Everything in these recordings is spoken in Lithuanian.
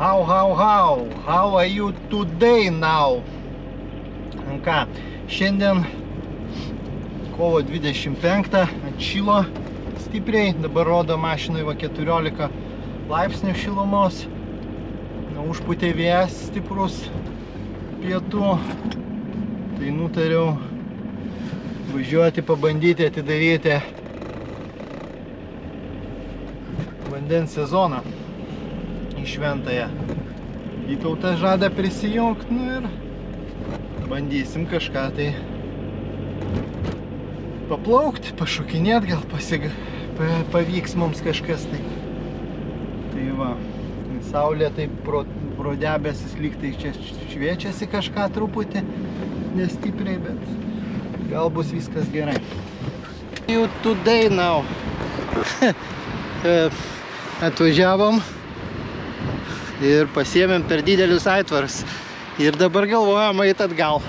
How are you today now? Ką, šiandien kovo 25 atšilo stipriai, dabar rodo mašinai 14 laipsnių šilumos. Užpūtė vėjas stiprus pietų, tai nutariau važiuoti, pabandyti atidaryti vandens sezoną į Šventąją. Vytautas žada prisijungti, ir bandysim kažką tai paplaukti, pašokinėti, gal pavyks mums kažkas tai. Tai va, saulė taip pro debesis lyg tai čia šviečiasi kažką truputį, nestipriai, bet gal bus viskas gerai. You today now. Atvažiavom ir pasiėmėm per didelius aitvarus ir dabar galvojam eit atgal.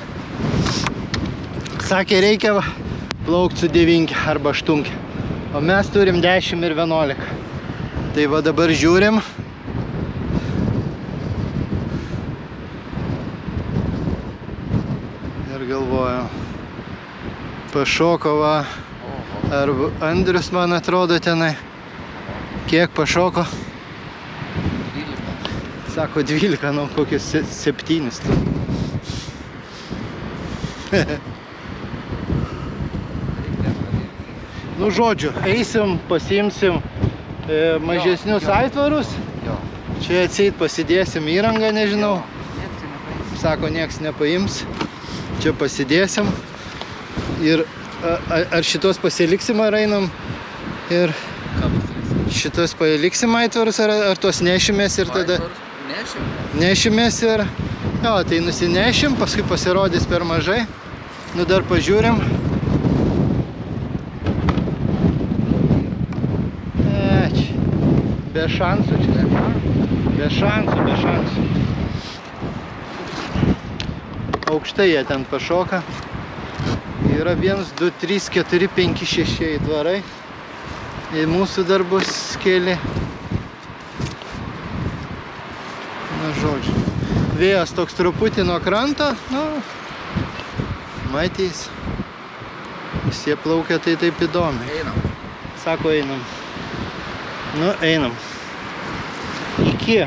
Sakė, reikia plaukti su 9 arba 8, o mes turim 10 ir 11. Tai va dabar žiūrim. Ir galvoju, pašoko va, ar Andrius, man atrodo, tenai. Kiek pašoko? 12. Sako 12, nu kokius 7. Nu žodžiu, eisim, pasiimsim mažesnius aitvarus. Čia atseit pasidėsim įrangą, nežinau. Sako, nieks nepaims. Čia pasidėsim. Ir ar šitos pasiliksim, ar einam? Ir šitos paliksim aitvarus, ar tos nešimės ir tada... Nešimės ir... Jo, tai nusinešim, paskui pasirodys per mažai. Nu dar pažiūrim. Be šansų čia. Be šansų. Aukštai jie ten pašoka. Yra 1, 2, 3, 4, 5, 6 aitvarai. Ir mūsų dar bus keli. Na žodžiu. Vėjas toks truputį nuo kranto. Nu, matys. Visi plaukia tai taip įdomiai. Einam. Sako, einam. Nu, einam. Iki.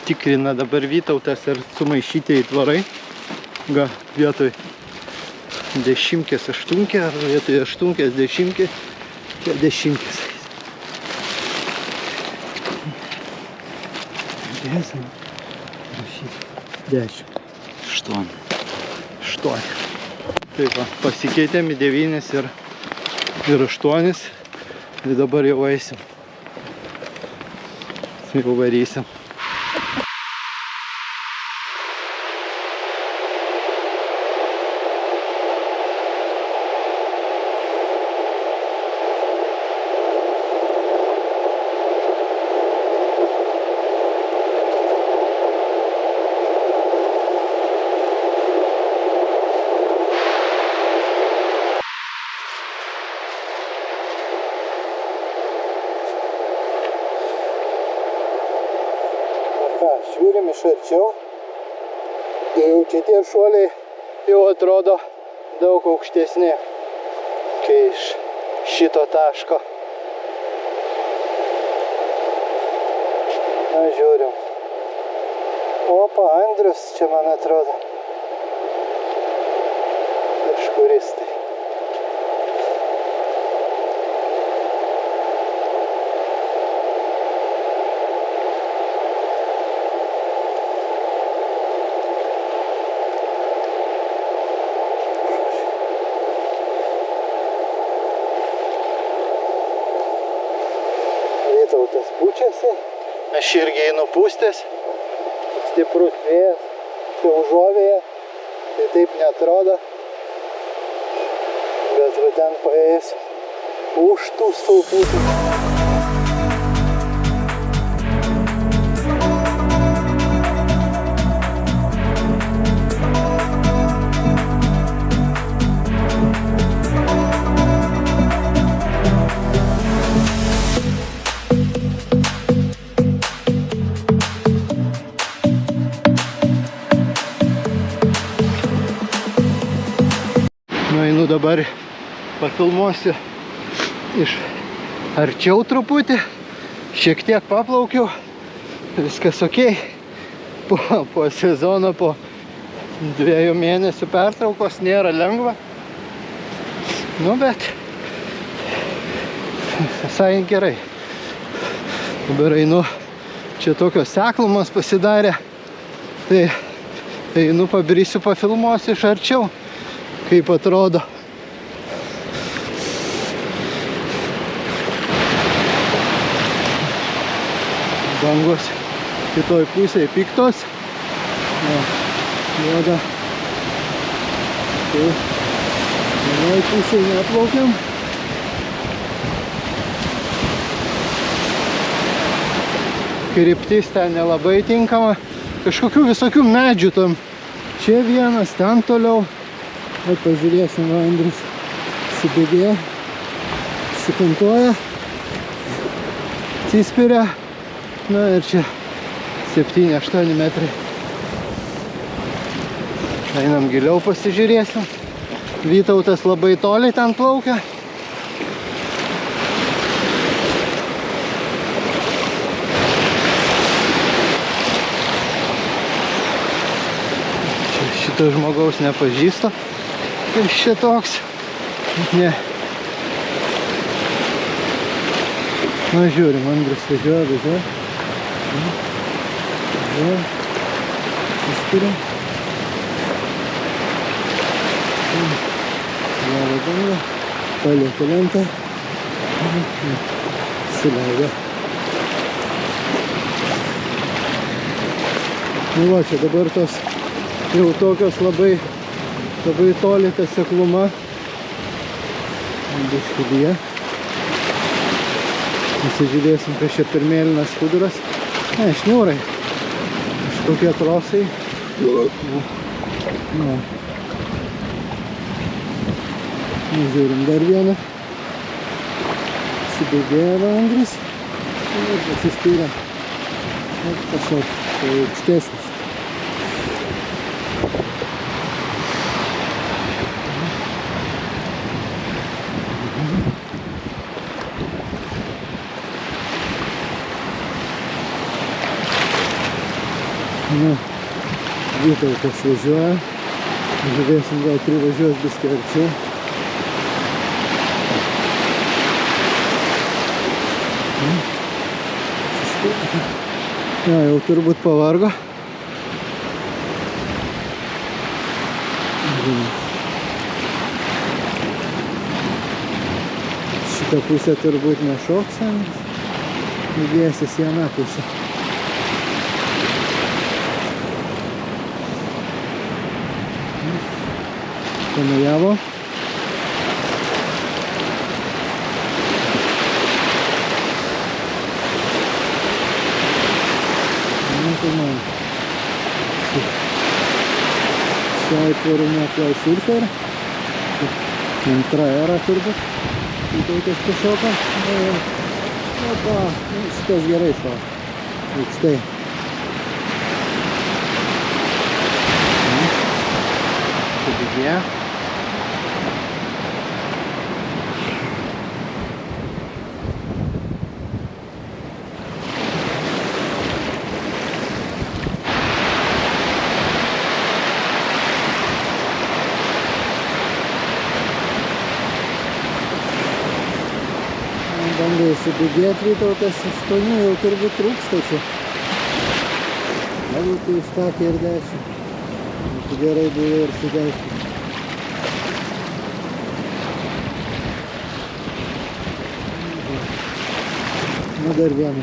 Tikrina dabar Vytautas, ar sumaišyti aitvarai. Ga, vietoj 10, 8, ar vietoj 8, 10, čia 10. 10. 8. Taip va, pasikeitėm į 9 ir 8 ir dabar jau eisim. Jau varysim. Žiūrim iš arčiau, tai jau čia tie šuoliai jau atrodo daug aukštesni, kai iš šito taško. Na, žiūrim. Opa, Andrius čia, man atrodo. Kažkuris tai. Vytautas pučiasi, aš irgi einu pūstės, stiprus vėjas, čia užuovėje, tai taip neatrodo, bet va ten paėjus už tų stulpų. dabar pafilmuosiu iš arčiau truputį. Šiek tiek paplaukiau. Viskas okei. Po sezono, po 2 mėnesių pertraukos nėra lengva. Nu, bet visai gerai. Dabar einu, čia tokios seklumas pasidarė. Tai einu pabrysiu, pafilmuosiu iš arčiau, kaip atrodo. Bangos kitoj pusėje piktos. Juoda. Tai vienoj pusėje neplaukiam. Kryptis ten nelabai tinkama. Kažkokių visokių medžių tam. Čia vienas, ten toliau. Bet pažiūrėsim, Andrius įsibėgėja, įsikantuoja, atsispiria. Na ir čia 7-8 metrai. Einam giliau pasižiūrėsim. Vytautas labai toli ten plaukia. Šito žmogaus nepažįstu. Kas čia toks? Ne. Na, žiūrim, Andrius važiuoja. Įspiria. Juoda banga. Palieka lentą. Įsileido. Nu va, čia dabar tos jau tokios labai toli ta sekluma. Biškudyje. Pasižiūrėsim, kas čia per mėlynas skuduras. Ne, šniūrai. Kažkokie trosai. Nu. Žiūrim dar vieną. Įsibėgėjo Andrius. Ir pasispyrė. Kažkoks aukštesnis. Nu, Vytautas važiuoja. Žiūrėsim, gal privažiuos biskį arčiau. Ja, jau turbūt pavargo. Šitą pusę turbūt nešoks, įdėsis į aną pusę. Panujavo. Man. Šią įtvarumą Fly Surfer. Antra era turbūt. Vytautas pašoka. Opa, šitas gerai šoka. Aukštai. Subėgėja. Bandai įsibėgėti Vytautas 8, jau turbūt trūksta čia. Gal tai užtakė ir 10. Tai gerai buvo ir su 10. Nu dar vieną.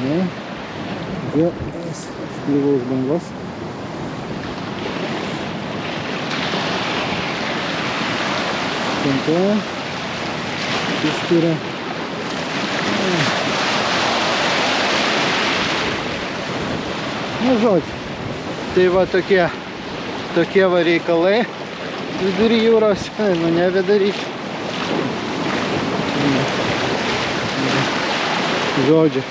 Ne? Vėl, aš kliuvau už bangos. Kantuoja, įspiria. Nu, žodžiu. Tai va tokie va reikalai vidury jūros. Nu, nebedaryk. Žodžiu.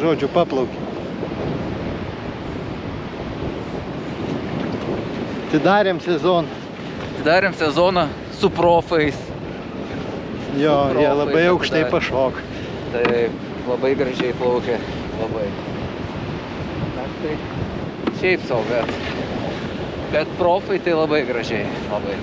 žodžiu, paplaukė. Atidarėm sezoną. Atidarėm sezoną su profais. Jo, Su jie profais labai aukštai atidarėm. pašoka. Taip, labai gražiai plaukė. Labai. Aš tai šiaip sau, bet profai tai labai gražiai. Labai.